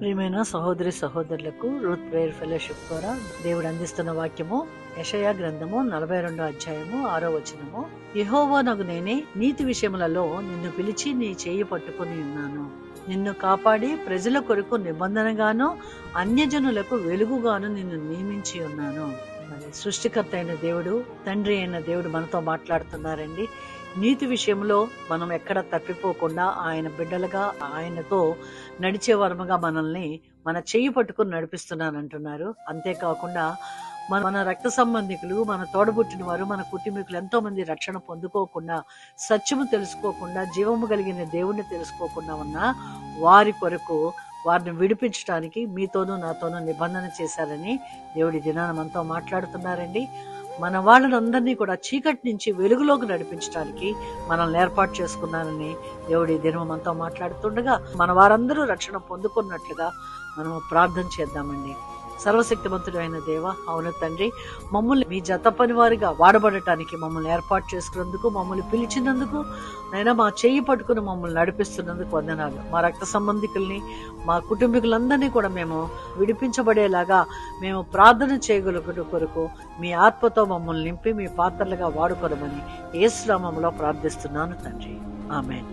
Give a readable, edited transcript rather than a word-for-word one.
ప్రియమైన సహోదరి సహోదరులకు రూత్ ప్రేయర్ ఫెలోషిప్ ద్వారా దేవుడు అందిస్తున్న వాక్యము యెషయా గ్రంథము 42 అధ్యాయము 6వ వచనము. యెహోవానగు నేనే నీతి విషయములలో నిన్ను పిలిచి నీ చేయి పట్టుకుని ఉన్నాను. నిన్ను కాపాడి ప్రజల కొరకు నిబంధనగాను అన్యజనులకు వెలుగుగాను నిన్ను నియమించి ఉన్నాను. మరి సృష్టికర్త అయిన దేవుడు, తండ్రి అయిన దేవుడు మనతో మాట్లాడుతున్నారండి. నీతి విషయంలో మనం ఎక్కడ తప్పిపోకుండా ఆయన బిడ్డలుగా ఆయనతో నడిచే వరముగా మనల్ని మన చెయ్యి పట్టుకుని నడిపిస్తున్నానంటున్నారు. అంతేకాకుండా మన రక్త సంబంధికులు, మన తోడబుట్టిన వారు, మన కుటుంబీకులు ఎంతో మంది రక్షణ పొందుకోకుండా, సత్యము తెలుసుకోకుండా, జీవము కలిగిన దేవుణ్ణి తెలుసుకోకుండా ఉన్న వారి కొరకు వారిని విడిపించడానికి మీతోనూ నాతోనూ నిబంధన చేశారని దేవుడి దినాన మనతో మాట్లాడుతున్నారండి. మన వాళ్ళనందరినీ కూడా చీకటి నుంచి వెలుగులోకి నడిపించడానికి మనల్ని ఏర్పాటు చేసుకున్నారని దేవుడి దినం మనతో మాట్లాడుతుండగా మన వారందరూ రక్షణ పొందుకున్నట్లుగా మనం ప్రార్థన చేద్దామండి. సర్వశక్తిమంతుడు అయిన దేవ, అవును తండ్రి, మమ్మల్ని మీ జత పని వారిగా వాడబడటానికి మమ్మల్ని ఏర్పాటు చేసుకున్నందుకు, మమ్మల్ని పిలిచినందుకు, నైనా మా చెయ్యి పట్టుకుని మమ్మల్ని నడిపిస్తున్నందుకు వందనాలు. మా రక్త సంబంధికుల్ని, మా కుటుంబీకులందరినీ కూడా మేము విడిపించబడేలాగా మేము ప్రార్థన చేయగలుగుట కొరకు మీ ఆత్మతో మమ్మల్ని నింపి మీ పాత్రలుగా వాడుకోనమని యేసు నామములో ప్రార్థిస్తున్నాను తండ్రి. ఆమేన్.